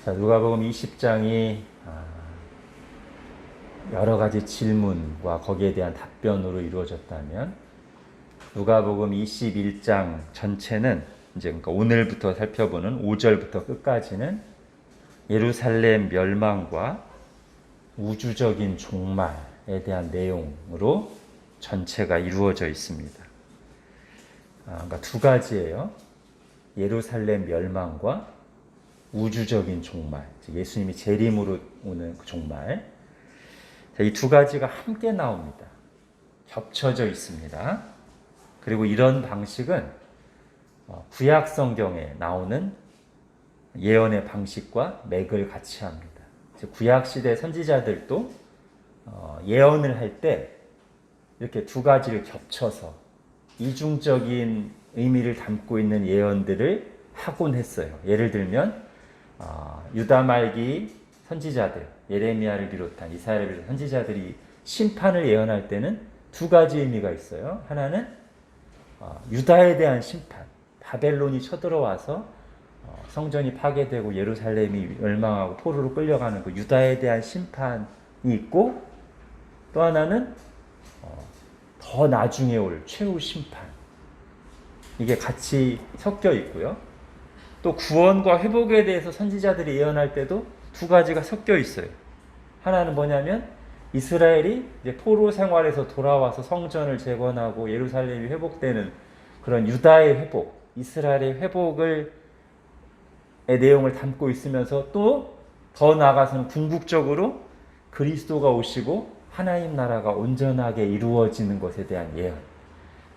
자, 누가복음 20장이 여러 가지 질문과 거기에 대한 답변으로 이루어졌다면 누가복음 21장 전체는 이제 그러니까 오늘부터 살펴보는 5절부터 끝까지는 예루살렘 멸망과 우주적인 종말에 대한 내용으로 전체가 이루어져 있습니다. 그러니까 두 가지예요. 예루살렘 멸망과 우주적인 종말, 예수님이 재림으로 오는 그 종말. 이 두 가지가 함께 나옵니다. 겹쳐져 있습니다. 그리고 이런 방식은 구약 성경에 나오는 예언의 방식과 맥을 같이 합니다. 구약 시대 선지자들도 예언을 할 때 이렇게 두 가지를 겹쳐서 이중적인 의미를 담고 있는 예언들을 하곤 했어요. 예를 들면 유다 말기 선지자들, 예레미야를 비롯한 이사야를 비롯한 선지자들이 심판을 예언할 때는 두 가지 의미가 있어요. 하나는 유다에 대한 심판, 바벨론이 쳐들어와서 성전이 파괴되고 예루살렘이 멸망하고 포로로 끌려가는 그 유다에 대한 심판이 있고, 또 하나는 더 나중에 올 최후 심판, 이게 같이 섞여 있고요. 또 구원과 회복에 대해서 선지자들이 예언할 때도 두 가지가 섞여 있어요. 하나는 뭐냐면 이스라엘이 이제 포로 생활에서 돌아와서 성전을 재건하고 예루살렘이 회복되는 그런 유다의 회복, 이스라엘의 회복을 내용을 담고 있으면서 또 더 나아가서는 궁극적으로 그리스도가 오시고 하나님 나라가 온전하게 이루어지는 것에 대한 예언.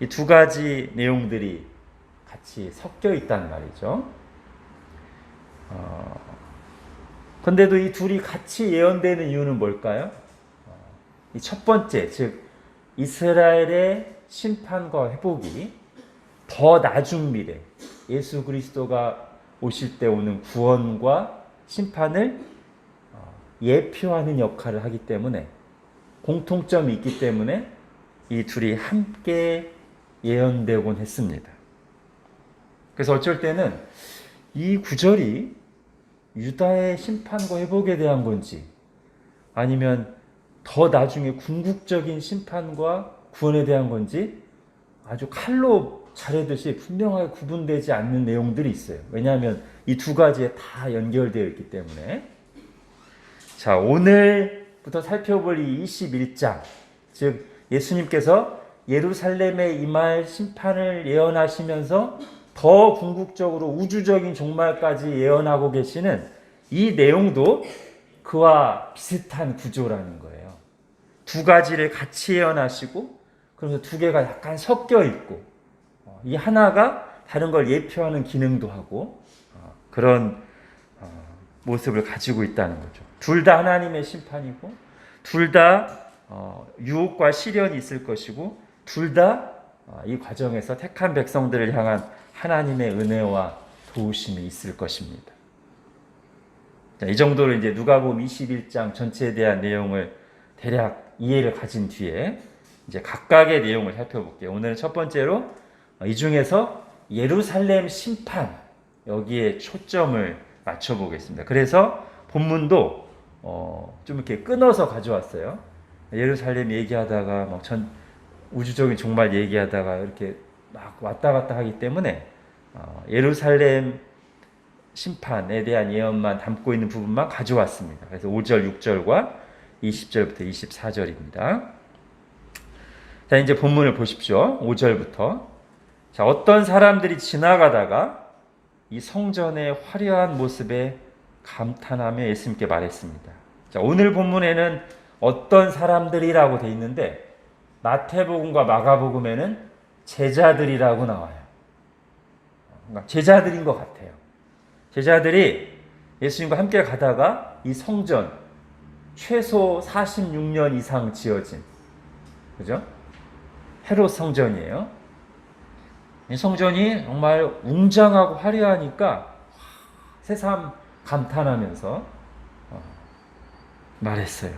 이 두 가지 내용들이 같이 섞여 있단 말이죠. 근데도 이 둘이 같이 예언되는 이유는 뭘까요? 이 첫 번째, 즉 이스라엘의 심판과 회복이 더 나중 미래, 예수 그리스도가 오실 때 오는 구원과 심판을 예표하는 역할을 하기 때문에, 공통점이 있기 때문에 이 둘이 함께 예언되곤 했습니다. 그래서 어쩔 때는 이 구절이 유다의 심판과 회복에 대한 건지, 아니면 더 나중에 궁극적인 심판과 구원에 대한 건지 아주 칼로 자르듯이 분명하게 구분되지 않는 내용들이 있어요. 왜냐하면 이 두 가지에 다 연결되어 있기 때문에. 자, 오늘부터 살펴볼 이 21장, 즉 예수님께서 예루살렘에 임할 심판을 예언하시면서 더 궁극적으로 우주적인 종말까지 예언하고 계시는 이 내용도 그와 비슷한 구조라는 거예요. 두 가지를 같이 예언하시고, 그러면서 두 개가 약간 섞여 있고, 이 하나가 다른 걸 예표하는 기능도 하고, 그런 모습을 가지고 있다는 거죠. 둘 다 하나님의 심판이고, 둘 다 유혹과 시련이 있을 것이고, 둘 다 이 과정에서 택한 백성들을 향한 하나님의 은혜와 도우심이 있을 것입니다. 자, 이 정도로 이제 누가복음 21장 전체에 대한 내용을 대략 이해를 가진 뒤에 이제 각각의 내용을 살펴볼게요. 오늘은 첫 번째로 이 중에서 예루살렘 심판, 여기에 초점을 맞춰보겠습니다. 그래서 본문도 좀 이렇게 끊어서 가져왔어요. 예루살렘 얘기하다가 막 우주적인 종말 얘기하다가 이렇게 막 왔다 갔다 하기 때문에 예루살렘 심판에 대한 예언만 담고 있는 부분만 가져왔습니다. 그래서 5절, 6절과 20절부터 24절입니다. 자, 이제 본문을 보십시오. 5절부터. 자, 어떤 사람들이 지나가다가 이 성전의 화려한 모습에 감탄하며 예수님께 말했습니다. 자, 오늘 본문에는 어떤 사람들이라고 돼 있는데, 마태복음과 마가복음에는 제자들이라고 나와요. 그러니까 제자들인 것 같아요. 제자들이 예수님과 함께 가다가 이 성전, 최소 46년 이상 지어진, 그죠? 헤롯 성전이에요. 이 성전이 정말 웅장하고 화려하니까 새삼 감탄하면서 말했어요.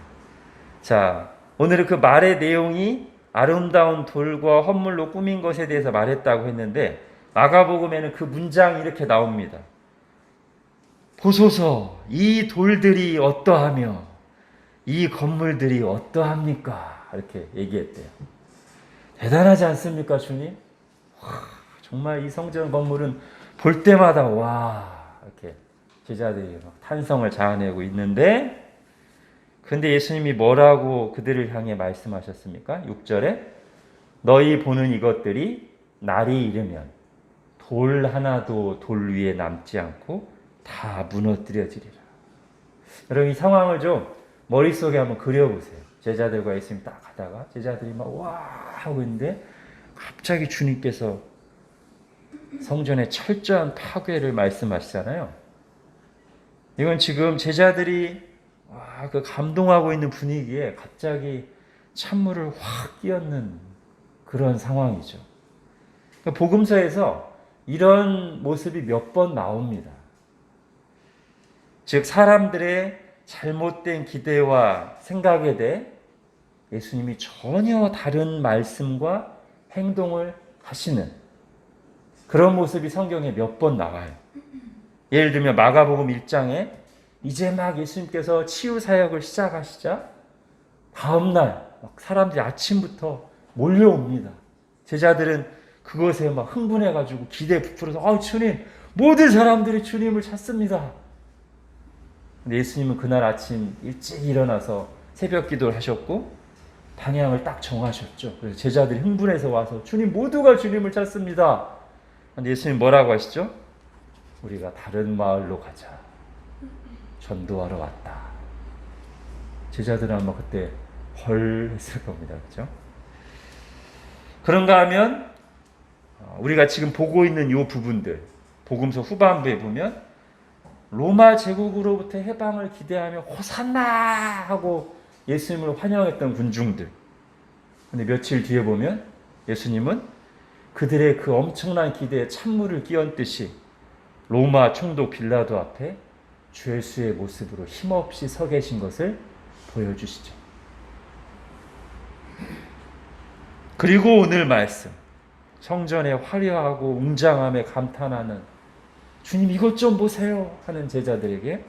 자, 오늘은 그 말의 내용이 아름다운 돌과 헌물로 꾸민 것에 대해서 말했다고 했는데, 마가복음에는 그 문장이 이렇게 나옵니다. 보소서, 이 돌들이 어떠하며 이 건물들이 어떠합니까? 이렇게 얘기했대요. 대단하지 않습니까, 주님? 와, 정말 이 성전 건물은 볼 때마다 와, 이렇게 제자들이 막 탄성을 자아내고 있는데, 근데 예수님이 뭐라고 그들을 향해 말씀하셨습니까? 6절에 너희 보는 이것들이 날이 이르면 돌 하나도 돌 위에 남지 않고 다 무너뜨려지리라. 여러분, 이 상황을 좀 머릿속에 한번 그려보세요. 제자들과 예수님 딱 가다가 제자들이 막 와 하고 있는데 갑자기 주님께서 성전의 철저한 파괴를 말씀하시잖아요. 이건 지금 제자들이 그 감동하고 있는 분위기에 갑자기 찬물을 확 끼얹는 그런 상황이죠. 그러니까 복음서에서 이런 모습이 몇 번 나옵니다. 즉 사람들의 잘못된 기대와 생각에 대해 예수님이 전혀 다른 말씀과 행동을 하시는 그런 모습이 성경에 몇 번 나와요. 예를 들면 마가복음 1장에 이제 막 예수님께서 치유 사역을 시작하시자 다음날 막 사람들이 아침부터 몰려옵니다. 제자들은 그것에 막 흥분해가지고 기대에 부풀어서 주님, 모든 사람들이 주님을 찾습니다. 근데 예수님은 그날 아침 일찍 일어나서 새벽 기도를 하셨고 방향을 딱 정하셨죠. 그래서 제자들이 흥분해서 와서 주님, 모두가 주님을 찾습니다. 근데 예수님 뭐라고 하시죠? 우리가 다른 마을로 가자. 전도하러 왔다. 제자들은 아마 그때 헐 했을 겁니다. 그렇죠? 그런가 하면 우리가 지금 보고 있는 이 부분들, 복음서 후반부에 보면 로마 제국으로부터 해방을 기대하며 호산나 하고 예수님을 환영했던 군중들. 근데 며칠 뒤에 보면 예수님은 그들의 그 엄청난 기대에 찬물을 끼얹듯이 로마 총독 빌라도 앞에 죄수의 모습으로 힘없이 서 계신 것을 보여주시죠. 그리고 오늘 말씀, 성전의 화려하고 웅장함에 감탄하는 주님 이것 좀 보세요 하는 제자들에게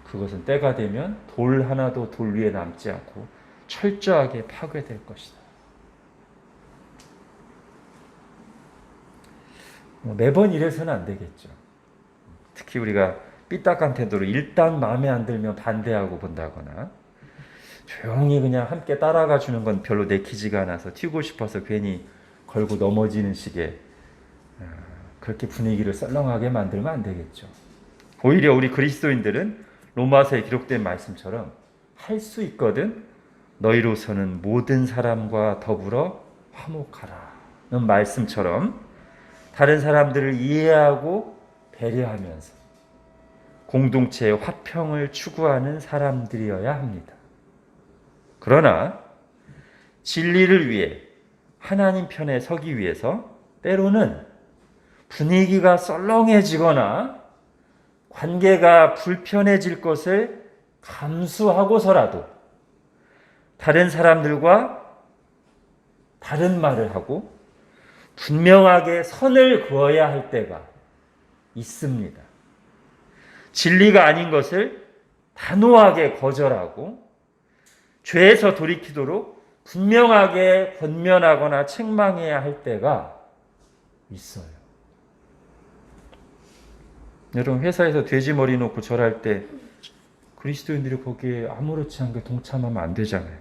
그것은 때가 되면 돌 하나도 돌 위에 남지 않고 철저하게 파괴될 것이다. 매번 이래서는 안 되겠죠. 특히 우리가 삐딱한 태도로 일단 마음에 안 들면 반대하고 본다거나 조용히 그냥 함께 따라가 주는 건 별로 내키지가 않아서 튀고 싶어서 괜히 걸고 넘어지는 식의 그렇게 분위기를 썰렁하게 만들면 안 되겠죠. 오히려 우리 그리스도인들은 로마서에 기록된 말씀처럼 할 수 있거든 너희로서는 모든 사람과 더불어 화목하라는 말씀처럼 다른 사람들을 이해하고 배려하면서 공동체의 화평을 추구하는 사람들이어야 합니다. 그러나 진리를 위해 하나님 편에 서기 위해서 때로는 분위기가 썰렁해지거나 관계가 불편해질 것을 감수하고서라도 다른 사람들과 다른 말을 하고 분명하게 선을 그어야 할 때가 있습니다. 진리가 아닌 것을 단호하게 거절하고 죄에서 돌이키도록 분명하게 권면하거나 책망해야 할 때가 있어요. 여러분 회사에서 돼지 머리 놓고 절할 때 그리스도인들이 거기에 아무렇지 않게 동참하면 안 되잖아요.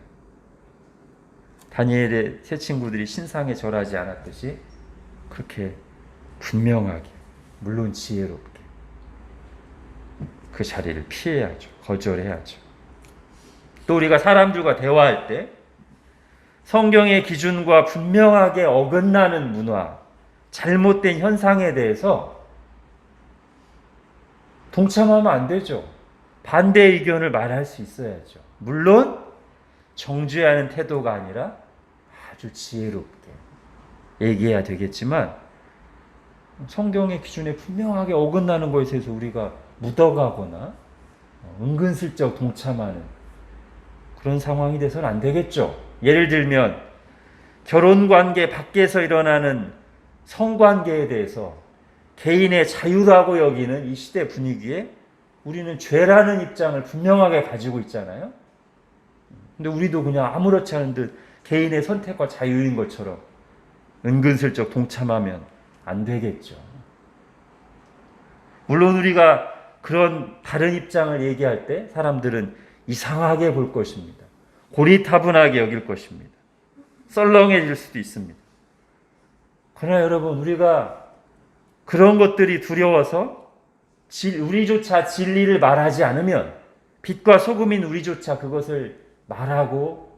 다니엘의 세 친구들이 신상에 절하지 않았듯이 그렇게 분명하게 물론 지혜롭게 그 자리를 피해야죠. 거절해야죠. 또 우리가 사람들과 대화할 때 성경의 기준과 분명하게 어긋나는 문화, 잘못된 현상에 대해서 동참하면 안 되죠. 반대 의견을 말할 수 있어야죠. 물론 정죄하는 태도가 아니라 아주 지혜롭게 얘기해야 되겠지만 성경의 기준에 분명하게 어긋나는 것에 대해서 우리가 묻어가거나 은근슬쩍 동참하는 그런 상황이 돼서는 안 되겠죠. 예를 들면 결혼관계 밖에서 일어나는 성관계에 대해서 개인의 자유라고 여기는 이 시대 분위기에 우리는 죄라는 입장을 분명하게 가지고 있잖아요. 근데 우리도 그냥 아무렇지 않은 듯 개인의 선택과 자유인 것처럼 은근슬쩍 동참하면 안 되겠죠. 물론 우리가 그런 다른 입장을 얘기할 때 사람들은 이상하게 볼 것입니다. 고리타분하게 여길 것입니다. 썰렁해질 수도 있습니다. 그러나 여러분, 우리가 그런 것들이 두려워서 우리조차 진리를 말하지 않으면, 빛과 소금인 우리조차 그것을 말하고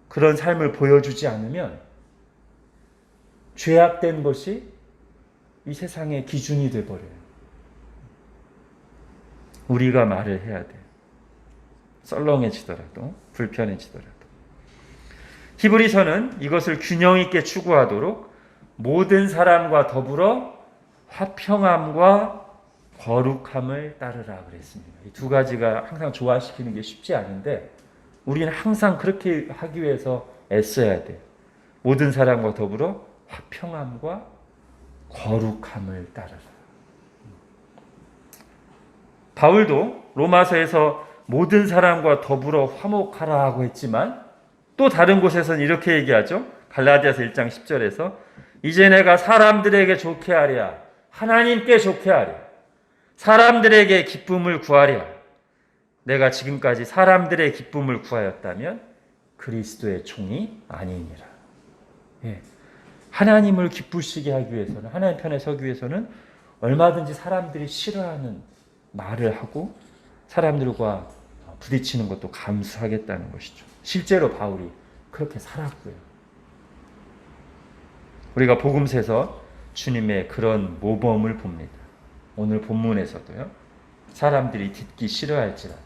그런 삶을 보여주지 않으면 죄악된 것이 이 세상의 기준이 돼버려요. 우리가 말을 해야 돼요. 썰렁해지더라도, 불편해지더라도. 히브리서는 이것을 균형 있게 추구하도록 모든 사람과 더불어 화평함과 거룩함을 따르라 그랬습니다. 이 두 가지가 항상 조화시키는 게 쉽지 않은데 우리는 항상 그렇게 하기 위해서 애써야 돼요. 모든 사람과 더불어 화평함과 거룩함을 따르라. 바울도 로마서에서 모든 사람과 더불어 화목하라고 했지만 또 다른 곳에서는 이렇게 얘기하죠. 갈라디아서 1장 10절에서 이제 내가 사람들에게 좋게 하랴, 하나님께 좋게 하랴, 사람들에게 기쁨을 구하랴. 내가 지금까지 사람들의 기쁨을 구하였다면 그리스도의 종이 아니니라. 예. 하나님을 기쁘시게 하기 위해서는, 하나님 편에 서기 위해서는 얼마든지 사람들이 싫어하는 말을 하고 사람들과 부딪히는 것도 감수하겠다는 것이죠. 실제로 바울이 그렇게 살았고요. 우리가 복음서에서 주님의 그런 모범을 봅니다. 오늘 본문에서도요. 사람들이 듣기 싫어할지라도,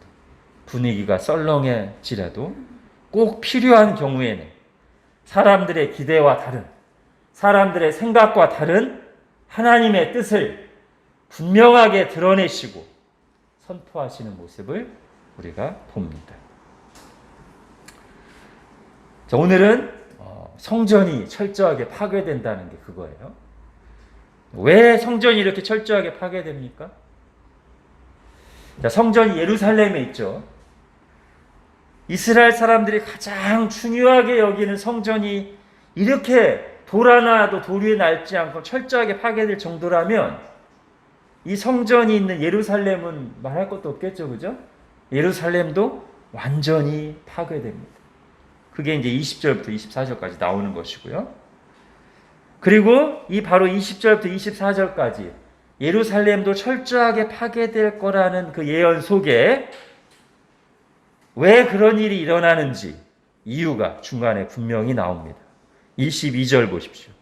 분위기가 썰렁해지라도 꼭 필요한 경우에는 사람들의 기대와 다른, 사람들의 생각과 다른 하나님의 뜻을 분명하게 드러내시고 선포하시는 모습을 우리가 봅니다. 자, 오늘은 성전이 철저하게 파괴된다는 게 그거예요. 왜 성전이 이렇게 철저하게 파괴됩니까? 자, 성전이 예루살렘에 있죠. 이스라엘 사람들이 가장 중요하게 여기는 성전이 이렇게 돌 하나도 돌 위에 낡지 않고 철저하게 파괴될 정도라면 이 성전이 있는 예루살렘은 말할 것도 없겠죠, 그죠? 예루살렘도 완전히 파괴됩니다. 그게 이제 20절부터 24절까지 나오는 것이고요. 그리고 이 바로 20절부터 24절까지 예루살렘도 철저하게 파괴될 거라는 그 예언 속에 왜 그런 일이 일어나는지 이유가 중간에 분명히 나옵니다. 22절 보십시오.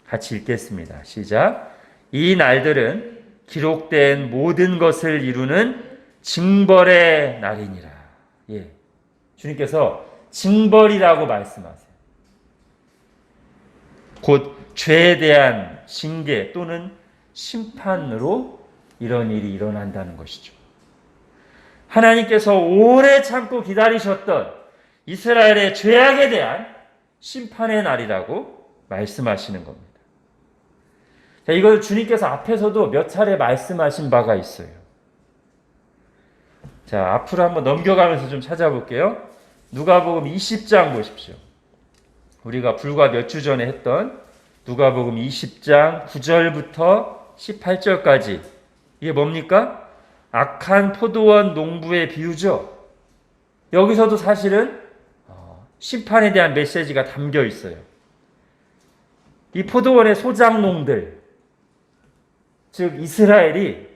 같이 읽겠습니다. 시작. 이 날들은 기록된 모든 것을 이루는 징벌의 날이니라. 예. 주님께서 징벌이라고 말씀하세요. 곧 죄에 대한 징계 또는 심판으로 이런 일이 일어난다는 것이죠. 하나님께서 오래 참고 기다리셨던 이스라엘의 죄악에 대한 심판의 날이라고 말씀하시는 겁니다. 자, 이걸 주님께서 앞에서도 몇 차례 말씀하신 바가 있어요. 자, 앞으로 한번 넘겨가면서 좀 찾아볼게요. 누가복음 20장 보십시오. 우리가 불과 몇 주 전에 했던 누가복음 20장 9절부터 18절까지 이게 뭡니까? 악한 포도원 농부의 비유죠. 여기서도 사실은 심판에 대한 메시지가 담겨 있어요. 이 포도원의 소작농들, 즉 이스라엘이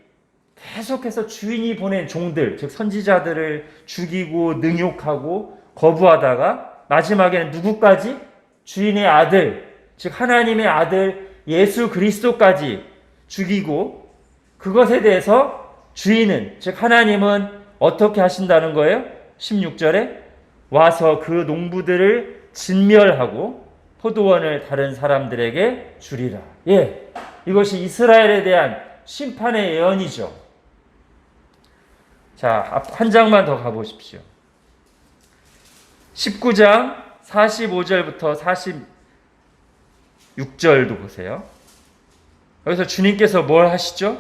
계속해서 주인이 보낸 종들, 즉 선지자들을 죽이고 능욕하고 거부하다가 마지막에는 누구까지? 주인의 아들, 즉 하나님의 아들 예수 그리스도까지 죽이고, 그것에 대해서 주인은, 즉 하나님은 어떻게 하신다는 거예요? 16절에 와서 그 농부들을 진멸하고 포도원을 다른 사람들에게 주리라. 예, 이것이 이스라엘에 대한 심판의 예언이죠. 자, 한 장만 더 가보십시오. 19장 45절부터 46절도 보세요. 여기서 주님께서 뭘 하시죠?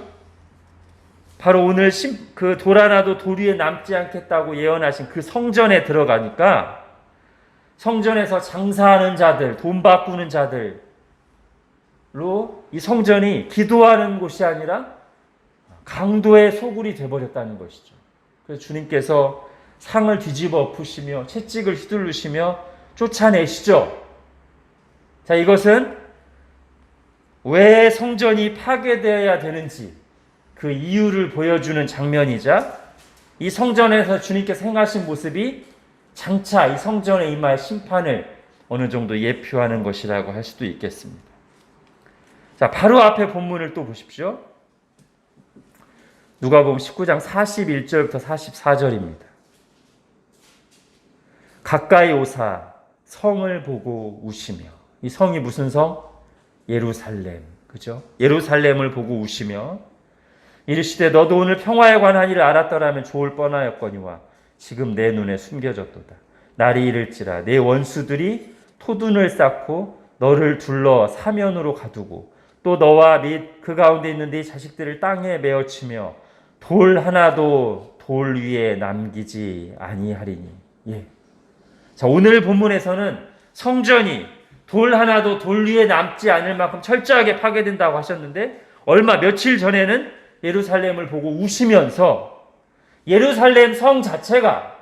바로 오늘 그 돌 하나도 돌 위에 남지 않겠다고 예언하신 그 성전에 들어가니까 성전에서 장사하는 자들, 돈 바꾸는 자들로 이 성전이 기도하는 곳이 아니라 강도의 소굴이 되어버렸다는 것이죠. 그래서 주님께서 상을 뒤집어 엎으시며 채찍을 휘두르시며 쫓아내시죠. 자, 이것은 왜 성전이 파괴되어야 되는지 그 이유를 보여주는 장면이자 이 성전에서 주님께서 행하신 모습이 장차 이 성전에 임할 심판을 어느 정도 예표하는 것이라고 할 수도 있겠습니다. 자, 바로 앞에 본문을 또 보십시오. 누가복음 19장 41절부터 44절입니다. 가까이 오사 성을 보고 우시며, 이 성이 무슨 성? 예루살렘, 그죠? 예루살렘을 보고 우시며 이르시되 너도 오늘 평화에 관한 일을 알았더라면 좋을 뻔하였거니와 지금 내 눈에 숨겨졌도다. 날이 이를지라 내 원수들이 토둔을 쌓고 너를 둘러 사면으로 가두고 또 너와 및 그 가운데 있는 네 자식들을 땅에 메어치며 돌 하나도 돌 위에 남기지 아니하리니. 예. 자, 오늘 본문에서는 성전이 돌 하나도 돌 위에 남지 않을 만큼 철저하게 파괴된다고 하셨는데 며칠 전에는 예루살렘을 보고 우시면서 예루살렘 성 자체가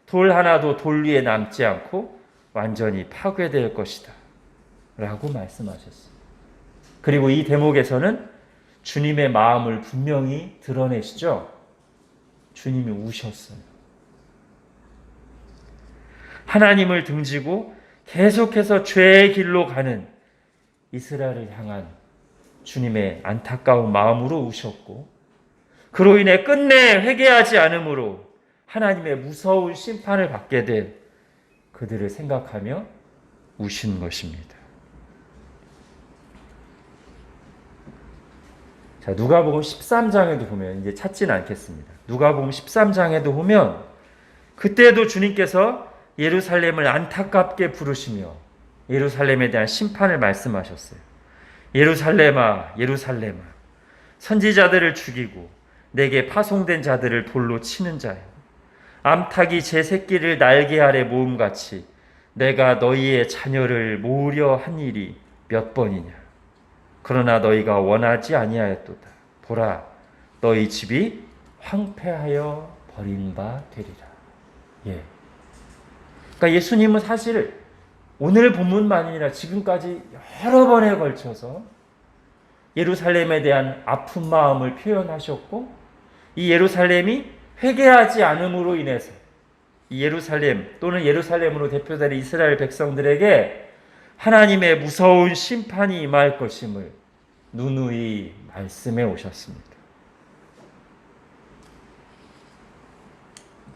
돌 하나도 돌 위에 남지 않고 완전히 파괴될 것이다 라고 말씀하셨어요. 그리고 이 대목에서는 주님의 마음을 분명히 드러내시죠. 주님이 우셨어요. 하나님을 등지고 계속해서 죄의 길로 가는 이스라엘을 향한 주님의 안타까운 마음으로 우셨고, 그로 인해 끝내 회개하지 않으므로 하나님의 무서운 심판을 받게 된 그들을 생각하며 우신 것입니다. 자, 누가복음 13장에도 보면, 이제 찾지는 않겠습니다. 누가복음 13장에도 보면 그때도 주님께서 예루살렘을 안타깝게 부르시며 예루살렘에 대한 심판을 말씀하셨어요. 예루살렘아, 예루살렘아, 선지자들을 죽이고 내게 파송된 자들을 돌로 치는 자여, 암탉이 제 새끼를 날개 아래 모음같이 내가 너희의 자녀를 모으려 한 일이 몇 번이냐. 그러나 너희가 원하지 아니하였도다. 보라, 너희 집이 황폐하여 버린 바 되리라. 예. 그러니까 예수님은 사실 오늘 본문만 아니라 지금까지 여러 번에 걸쳐서 예루살렘에 대한 아픈 마음을 표현하셨고, 이 예루살렘이 회개하지 않음으로 인해서 이 예루살렘 또는 예루살렘으로 대표되는 이스라엘 백성들에게 하나님의 무서운 심판이 임할 것임을 누누이 말씀해 오셨습니다.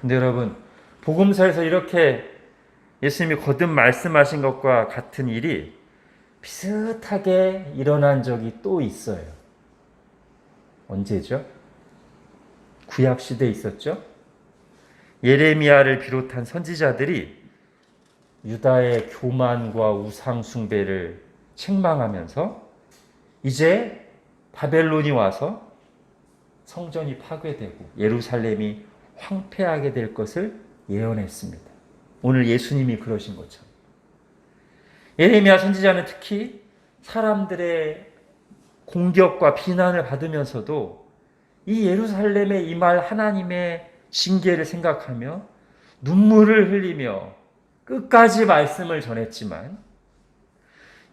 근데 여러분, 복음서에서 이렇게 예수님이 거듭 말씀하신 것과 같은 일이 비슷하게 일어난 적이 또 있어요. 언제죠? 구약 시대에 있었죠. 예레미야를 비롯한 선지자들이 유다의 교만과 우상 숭배를 책망하면서 이제 바벨론이 와서 성전이 파괴되고 예루살렘이 황폐하게 될 것을 예언했습니다. 오늘 예수님이 그러신 것처럼. 예레미야 선지자는 특히 사람들의 공격과 비난을 받으면서도 이 예루살렘에 임할 하나님의 징계를 생각하며 눈물을 흘리며 끝까지 말씀을 전했지만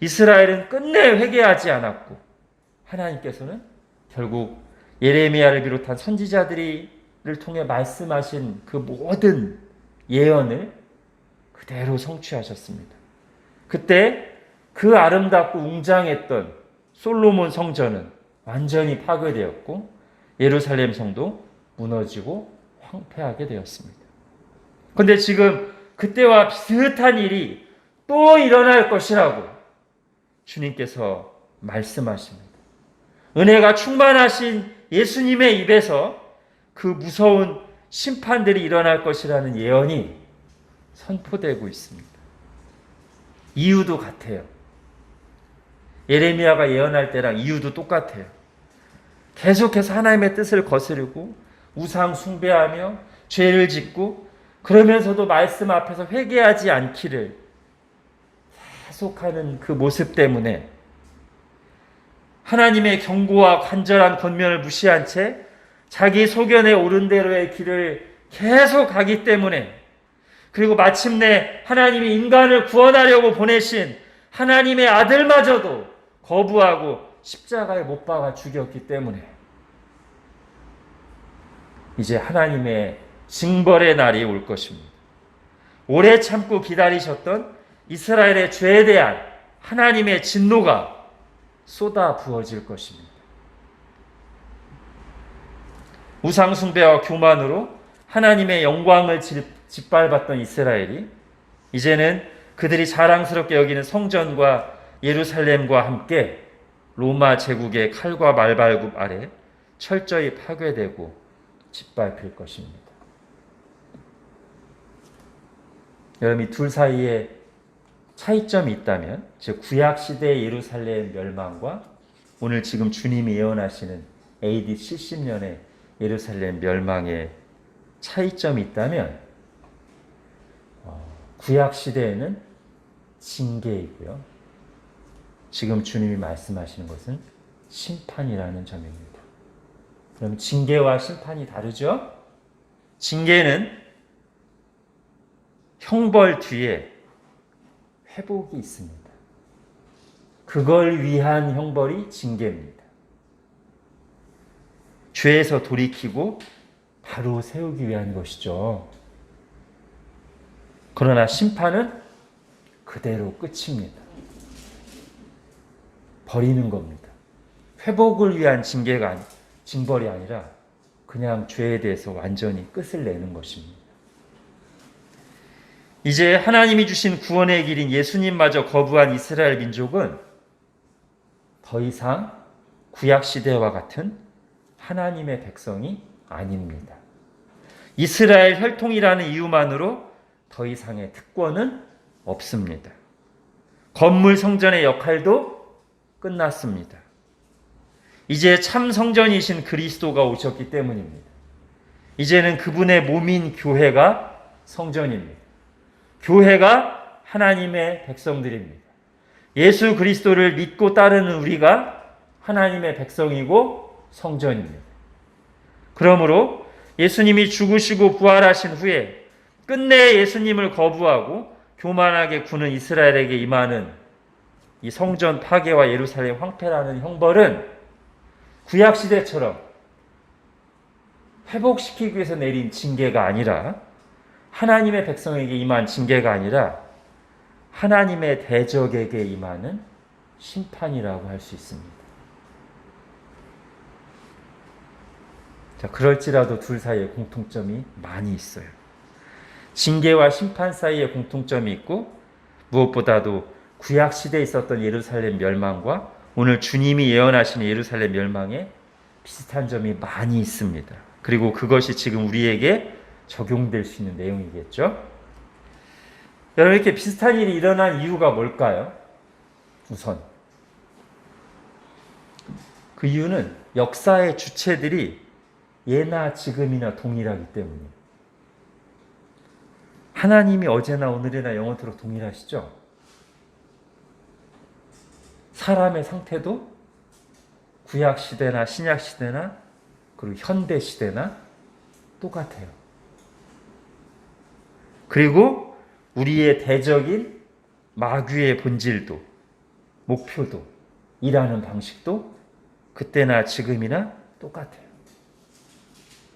이스라엘은 끝내 회개하지 않았고 하나님께서는 결국 예레미야를 비롯한 선지자들을 통해 말씀하신 그 모든 예언을 그대로 성취하셨습니다. 그때 그 아름답고 웅장했던 솔로몬 성전은 완전히 파괴되었고 예루살렘 성도 무너지고 황폐하게 되었습니다. 그런데 지금 그때와 비슷한 일이 또 일어날 것이라고 주님께서 말씀하십니다. 은혜가 충만하신 예수님의 입에서 그 무서운 심판들이 일어날 것이라는 예언이 선포되고 있습니다. 이유도 같아요. 예레미야가 예언할 때랑 이유도 똑같아요. 계속해서 하나님의 뜻을 거스르고 우상 숭배하며 죄를 짓고 그러면서도 말씀 앞에서 회개하지 않기를 계속하는 그 모습 때문에 하나님의 경고와 간절한 권면을 무시한 채 자기 소견에 오른 대로의 길을 계속 가기 때문에, 그리고 마침내 하나님이 인간을 구원하려고 보내신 하나님의 아들마저도 거부하고 십자가에 못 박아 죽였기 때문에 이제 하나님의 징벌의 날이 올 것입니다. 오래 참고 기다리셨던 이스라엘의 죄에 대한 하나님의 진노가 쏟아 부어질 것입니다. 우상 숭배와 교만으로 하나님의 영광을 짓밟았던 이스라엘이 이제는 그들이 자랑스럽게 여기는 성전과 예루살렘과 함께 로마 제국의 칼과 말발굽 아래 철저히 파괴되고 짓밟힐 것입니다. 여러분, 이 둘 사이에 차이점이 있다면, 즉 구약 시대의 예루살렘 멸망과 오늘 지금 주님이 예언하시는 AD 70년의 예루살렘 멸망의 차이점이 있다면, 구약 시대에는 징계이고요, 지금 주님이 말씀하시는 것은 심판이라는 점입니다. 그럼 징계와 심판이 다르죠? 징계는 형벌 뒤에 회복이 있습니다. 그걸 위한 형벌이 징계입니다. 죄에서 돌이키고 바로 세우기 위한 것이죠. 그러나 심판은 그대로 끝입니다. 버리는 겁니다. 회복을 위한 징벌이 아니라 그냥 죄에 대해서 완전히 끝을 내는 것입니다. 이제 하나님이 주신 구원의 길인 예수님마저 거부한 이스라엘 민족은 더 이상 구약시대와 같은 하나님의 백성이 아닙니다. 이스라엘 혈통이라는 이유만으로 더 이상의 특권은 없습니다. 건물 성전의 역할도 끝났습니다. 이제 참 성전이신 그리스도가 오셨기 때문입니다. 이제는 그분의 몸인 교회가 성전입니다. 교회가 하나님의 백성들입니다. 예수 그리스도를 믿고 따르는 우리가 하나님의 백성이고 성전입니다. 그러므로 예수님이 죽으시고 부활하신 후에 끝내 예수님을 거부하고 교만하게 구는 이스라엘에게 임하는 이 성전 파괴와 예루살렘 황폐라는 형벌은 구약시대처럼 회복시키기 위해서 내린 징계가 아니라, 하나님의 백성에게 임한 징계가 아니라 하나님의 대적에게 임하는 심판이라고 할 수 있습니다. 자, 그럴지라도 둘 사이에 공통점이 많이 있어요. 징계와 심판 사이에 공통점이 있고, 무엇보다도 구약 시대에 있었던 예루살렘 멸망과 오늘 주님이 예언하시는 예루살렘 멸망에 비슷한 점이 많이 있습니다. 그리고 그것이 지금 우리에게 적용될 수 있는 내용이겠죠. 여러분, 이렇게 비슷한 일이 일어난 이유가 뭘까요? 우선 그 이유는 역사의 주체들이 예나 지금이나 동일하기 때문이에요. 하나님이 어제나 오늘이나 영원토록 동일하시죠? 사람의 상태도 구약 시대나 신약 시대나 그리고 현대 시대나 똑같아요. 그리고 우리의 대적인 마귀의 본질도, 목표도, 일하는 방식도 그때나 지금이나 똑같아요.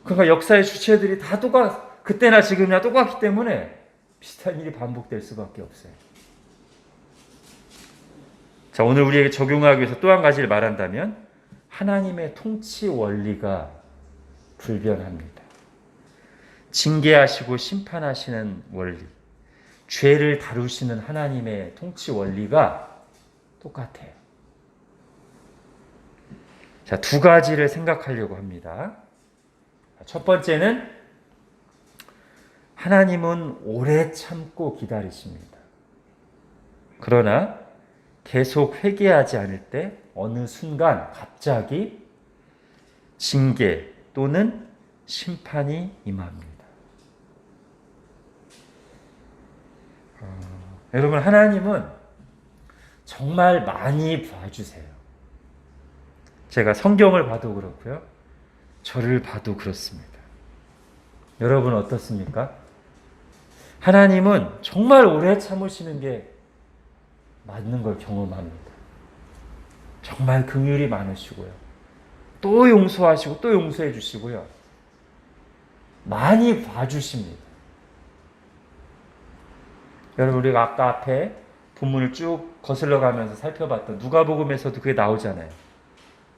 그러니까 역사의 주체들이 다 그때나 지금이나 똑같기 때문에 비슷한 일이 반복될 수밖에 없어요. 자, 오늘 우리에게 적용하기 위해서 또 한 가지를 말한다면, 하나님의 통치 원리가 불변합니다. 징계하시고 심판하시는 원리, 죄를 다루시는 하나님의 통치 원리가 똑같아요. 자, 두 가지를 생각하려고 합니다. 첫 번째는 하나님은 오래 참고 기다리십니다. 그러나 계속 회개하지 않을 때 어느 순간 갑자기 징계 또는 심판이 임합니다. 여러분, 하나님은 정말 많이 봐주세요. 제가 성경을 봐도 그렇고요, 저를 봐도 그렇습니다. 여러분 어떻습니까? 하나님은 정말 오래 참으시는 게 맞는 걸 경험합니다. 정말 긍휼이 많으시고요, 또 용서하시고 또 용서해 주시고요, 많이 봐주십니다. 여러분, 우리가 아까 앞에 본문을 쭉 거슬러 가면서 살펴봤던 누가복음에서도 그게 나오잖아요.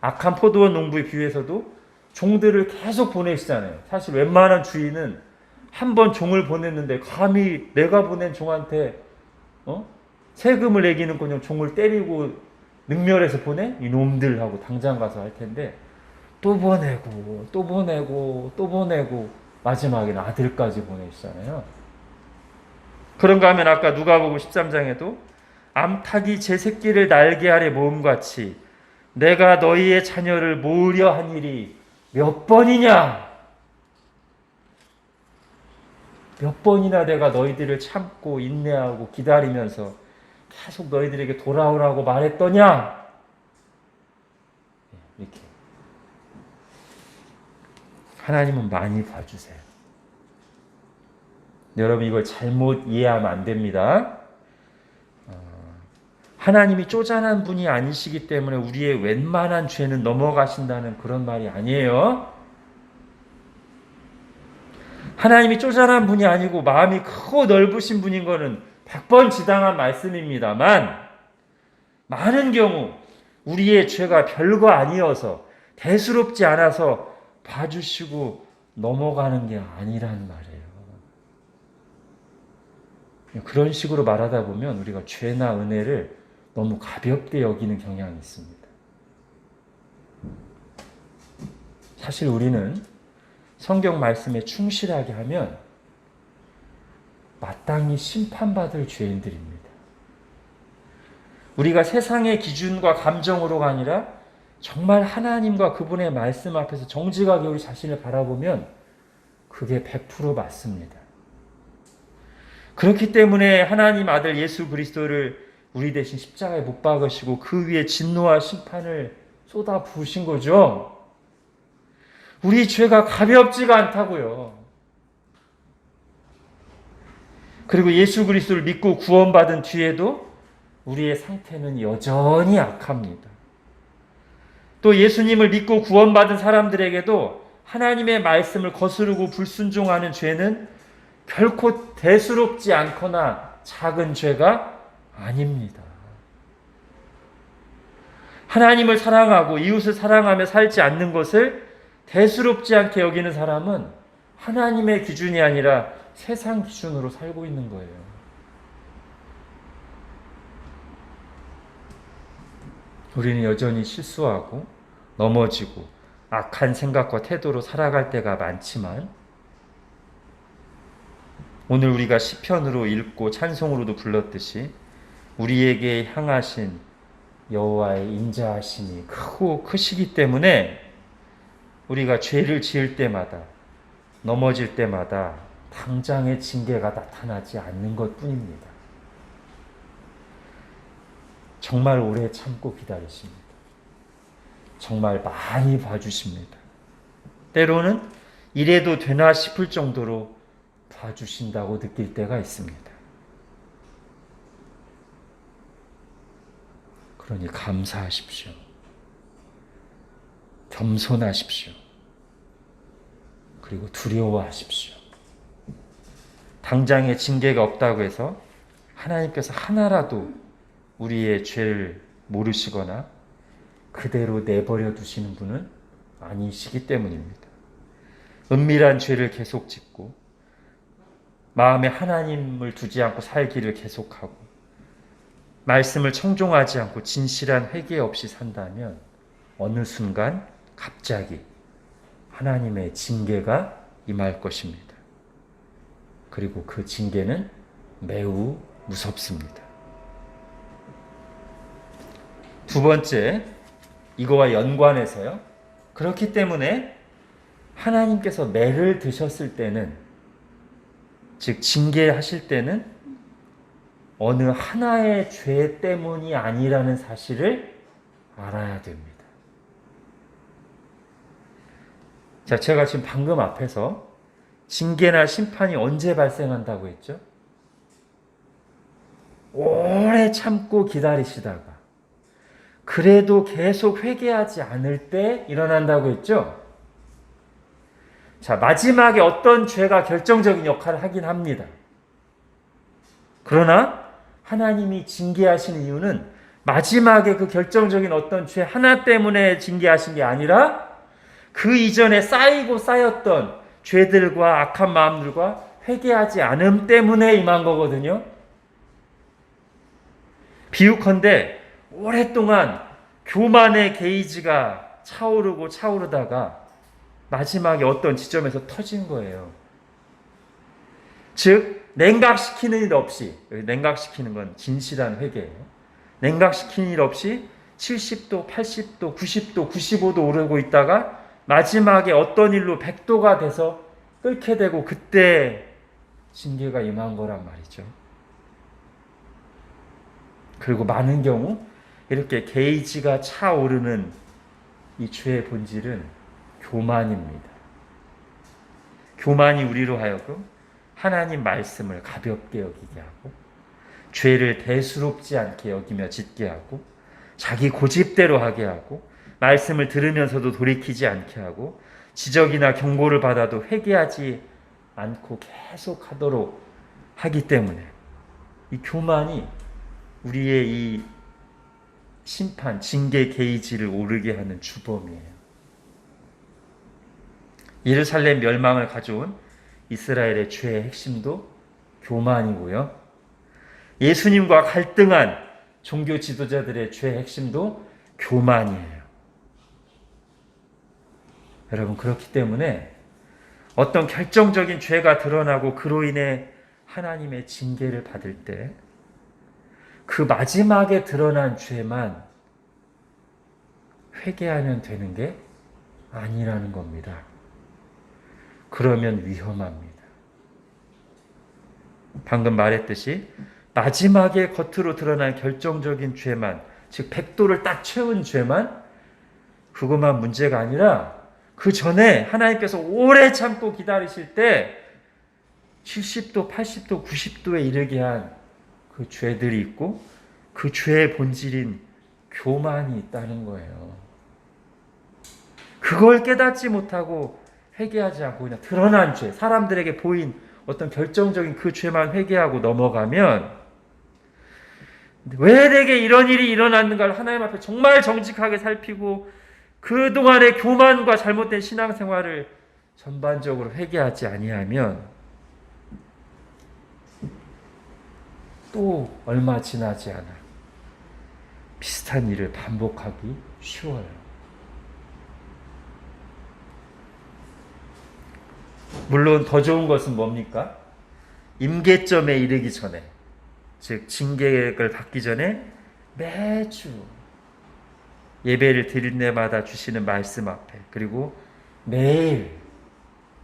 악한 포도원 농부의 비유에서도 종들을 계속 보내시잖아요. 사실 웬만한 주인은 한 번 종을 보냈는데 감히 내가 보낸 종한테 세금을 내기는커녕 종을 때리고 능멸해서 보내? 이놈들 하고 당장 가서 할 텐데 또 보내고 또 보내고 또 보내고 마지막에는 아들까지 보내시잖아요. 그런가 하면 아까 누가복음 13장에도 암탉이 제 새끼를 날개 아래 모음같이 내가 너희의 자녀를 모으려 한 일이 몇 번이냐? 몇 번이나 내가 너희들을 참고 인내하고 기다리면서 계속 너희들에게 돌아오라고 말했더냐? 이렇게. 하나님은 많이 봐주세요. 여러분, 이걸 잘못 이해하면 안 됩니다. 하나님이 쪼잔한 분이 아니시기 때문에 우리의 웬만한 죄는 넘어가신다는 그런 말이 아니에요. 하나님이 쪼잔한 분이 아니고 마음이 크고 넓으신 분인 것은 100번 지당한 말씀입니다만, 많은 경우 우리의 죄가 별거 아니어서 대수롭지 않아서 봐주시고 넘어가는 게 아니란 말이에요. 그런 식으로 말하다 보면 우리가 죄나 은혜를 너무 가볍게 여기는 경향이 있습니다. 사실 우리는 성경 말씀에 충실하게 하면 마땅히 심판받을 죄인들입니다. 우리가 세상의 기준과 감정으로가 아니라 정말 하나님과 그분의 말씀 앞에서 정직하게 우리 자신을 바라보면 그게 100% 맞습니다. 그렇기 때문에 하나님 아들 예수 그리스도를 우리 대신 십자가에 못 박으시고 그 위에 진노와 심판을 쏟아 부으신 거죠. 우리 죄가 가볍지가 않다고요. 그리고 예수 그리스도를 믿고 구원받은 뒤에도 우리의 상태는 여전히 악합니다. 또 예수님을 믿고 구원받은 사람들에게도 하나님의 말씀을 거스르고 불순종하는 죄는 결코 대수롭지 않거나 작은 죄가 아닙니다. 하나님을 사랑하고 이웃을 사랑하며 살지 않는 것을 대수롭지 않게 여기는 사람은 하나님의 기준이 아니라 세상 기준으로 살고 있는 거예요. 우리는 여전히 실수하고 넘어지고 악한 생각과 태도로 살아갈 때가 많지만, 오늘 우리가 시편으로 읽고 찬송으로도 불렀듯이 우리에게 향하신 여호와의 인자하심이 크고 크시기 때문에 우리가 죄를 지을 때마다, 넘어질 때마다 당장의 징계가 나타나지 않는 것뿐입니다. 정말 오래 참고 기다리십니다. 정말 많이 봐주십니다. 때로는 이래도 되나 싶을 정도로 봐주신다고 느낄 때가 있습니다. 그러니 감사하십시오. 겸손하십시오. 그리고 두려워하십시오. 당장의 징계가 없다고 해서 하나님께서 하나라도 우리의 죄를 모르시거나 그대로 내버려 두시는 분은 아니시기 때문입니다. 은밀한 죄를 계속 짓고 마음에 하나님을 두지 않고 살기를 계속하고 말씀을 청종하지 않고 진실한 회개 없이 산다면 어느 순간 갑자기 하나님의 징계가 임할 것입니다. 그리고 그 징계는 매우 무섭습니다. 두 번째, 이거와 연관해서요. 그렇기 때문에 하나님께서 매를 드셨을 때는, 즉 징계하실 때는 어느 하나의 죄 때문이 아니라는 사실을 알아야 됩니다. 자, 제가 지금 방금 앞에서 징계나 심판이 언제 발생한다고 했죠? 오래 참고 기다리시다가 그래도 계속 회개하지 않을 때 일어난다고 했죠? 자, 마지막에 어떤 죄가 결정적인 역할을 하긴 합니다. 그러나 하나님이 징계하시는 이유는 마지막에 그 결정적인 어떤 죄 하나 때문에 징계하신 게 아니라 그 이전에 쌓이고 쌓였던 죄들과 악한 마음들과 회개하지 않음 때문에 임한 거거든요. 비유컨대 오랫동안 교만의 게이지가 차오르고 차오르다가 마지막에 어떤 지점에서 터진 거예요. 즉 냉각시키는 일 없이, 냉각시키는 건 진실한 회개예요. 냉각시키는 일 없이 70도, 80도, 90도, 95도 오르고 있다가 마지막에 어떤 일로 100도가 돼서 끓게 되고 그때 징계가 임한 거란 말이죠. 그리고 많은 경우 이렇게 게이지가 차오르는 이 죄의 본질은 교만입니다. 교만이 우리로 하여금 하나님 말씀을 가볍게 여기게 하고 죄를 대수롭지 않게 여기며 짓게 하고 자기 고집대로 하게 하고 말씀을 들으면서도 돌이키지 않게 하고 지적이나 경고를 받아도 회개하지 않고 계속 하도록 하기 때문에 이 교만이 우리의 이 심판, 징계 게이지를 오르게 하는 주범이에요. 예루살렘 멸망을 가져온 이스라엘의 죄의 핵심도 교만이고요. 예수님과 갈등한 종교 지도자들의 죄의 핵심도 교만이에요. 여러분, 그렇기 때문에 어떤 결정적인 죄가 드러나고 그로 인해 하나님의 징계를 받을 때 그 마지막에 드러난 죄만 회개하면 되는 게 아니라는 겁니다. 그러면 위험합니다. 방금 말했듯이 마지막에 겉으로 드러난 결정적인 죄만, 즉 100도를 딱 채운 죄만, 그것만 문제가 아니라 그 전에 하나님께서 오래 참고 기다리실 때 70도, 80도, 90도에 이르게 한 그 죄들이 있고 그 죄의 본질인 교만이 있다는 거예요. 그걸 깨닫지 못하고 회개하지 않고 그냥 드러난 죄, 사람들에게 보인 어떤 결정적인 그 죄만 회개하고 넘어가면 왜 내게 이런 일이 일어났는가를 하나님 앞에 정말 정직하게 살피고 그동안의 교만과 잘못된 신앙생활을 전반적으로 회개하지 아니하면 또 얼마 지나지 않아 비슷한 일을 반복하기 쉬워요. 물론 더 좋은 것은 뭡니까? 임계점에 이르기 전에, 즉 징계를 받기 전에 매주 예배를 드릴 때마다 주시는 말씀 앞에, 그리고 매일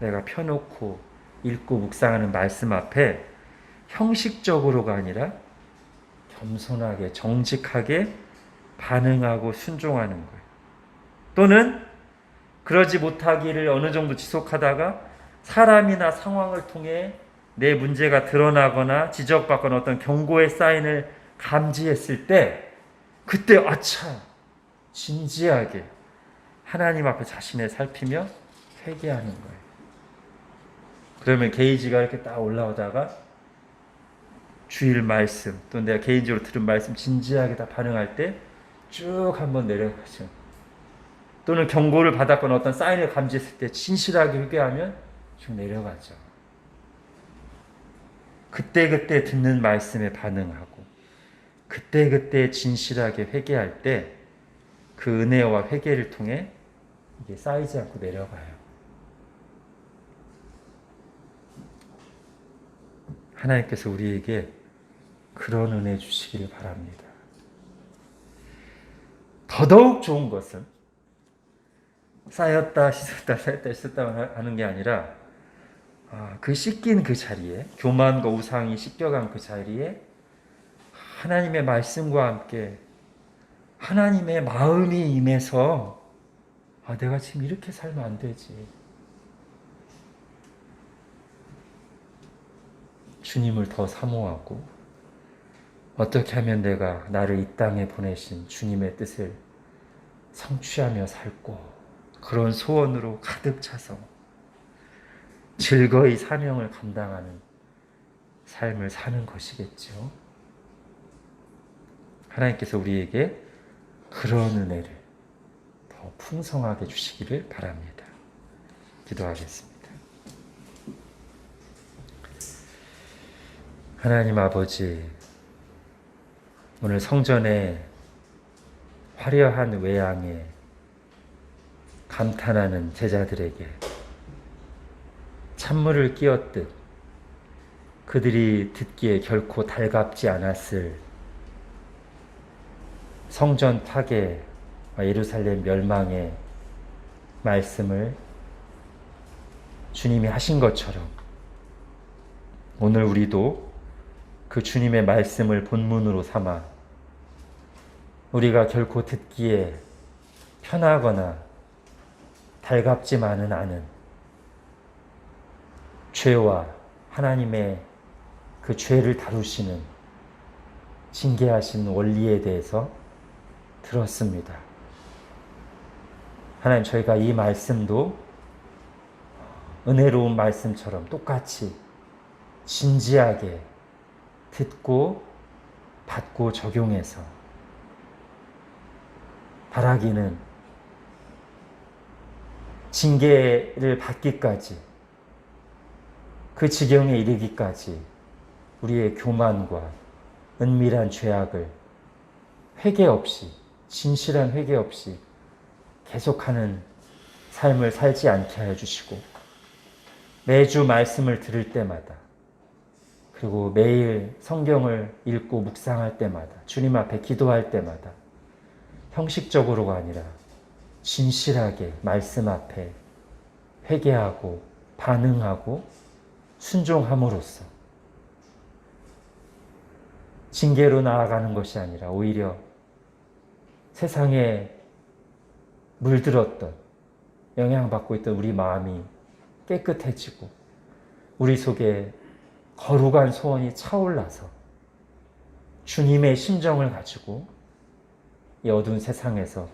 내가 펴놓고 읽고 묵상하는 말씀 앞에 형식적으로가 아니라 겸손하게 정직하게 반응하고 순종하는 거예요. 또는 그러지 못하기를 어느 정도 지속하다가 사람이나 상황을 통해 내 문제가 드러나거나 지적받거나 어떤 경고의 사인을 감지했을 때 그때 아차 진지하게 하나님 앞에 자신을 살피며 회개하는 거예요. 그러면 게이지가 이렇게 딱 올라오다가 주일 말씀 또 내가 개인적으로 들은 말씀 진지하게 다 반응할 때 쭉 한번 내려가죠. 또는 경고를 받았거나 어떤 사인을 감지했을 때 진실하게 회개하면 쭉 내려가죠. 그때그때 듣는 말씀에 반응하고 그때그때 진실하게 회개할 때 그 은혜와 회개를 통해 이게 쌓이지 않고 내려가요. 하나님께서 우리에게 그런 은혜 주시기를 바랍니다. 더더욱 좋은 것은 쌓였다 씻었다 쌓였다 씻었다 하는 게 아니라 그 씻긴 그 자리에, 교만과 우상이 씻겨간 그 자리에 하나님의 말씀과 함께 하나님의 마음이 임해서 내가 지금 이렇게 살면 안 되지. 주님을 더 사모하고 어떻게 하면 내가 나를 이 땅에 보내신 주님의 뜻을 성취하며 살고, 그런 소원으로 가득 차서 즐거이 사명을 감당하는 삶을 사는 것이겠죠. 하나님께서 우리에게 그런 은혜를 더 풍성하게 주시기를 바랍니다. 기도하겠습니다. 하나님 아버지, 오늘 성전의 화려한 외양에 감탄하는 제자들에게 찬물을 끼얹듯 그들이 듣기에 결코 달갑지 않았을 성전 파괴와 예루살렘 멸망의 말씀을 주님이 하신 것처럼 오늘 우리도 그 주님의 말씀을 본문으로 삼아 우리가 결코 듣기에 편하거나 달갑지만은 않은 죄와 하나님의 그 죄를 다루시는 징계하신 원리에 대해서 들었습니다. 하나님, 저희가 이 말씀도 은혜로운 말씀처럼 똑같이 진지하게 듣고 받고 적용해서 바라기는 징계를 받기까지, 그 지경에 이르기까지 우리의 교만과 은밀한 죄악을 회개 없이, 진실한 회개 없이 계속하는 삶을 살지 않게 하여 주시고, 매주 말씀을 들을 때마다, 그리고 매일 성경을 읽고 묵상할 때마다, 주님 앞에 기도할 때마다 형식적으로가 아니라 진실하게 말씀 앞에 회개하고 반응하고 순종함으로써 징계로 나아가는 것이 아니라 오히려 세상에 물들었던, 영향받고 있던 우리 마음이 깨끗해지고 우리 속에 거룩한 소원이 차올라서 주님의 심정을 가지고 이 어두운 세상에서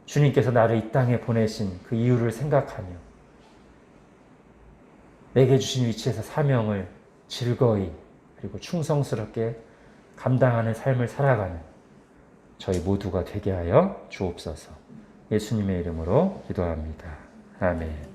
주님께서 나를 이 땅에 보내신 그 이유를 생각하며 내게 주신 위치에서 사명을 즐거이 그리고 충성스럽게 감당하는 삶을 살아가는 저희 모두가 되게 하여 주옵소서. 예수님의 이름으로 기도합니다. 아멘.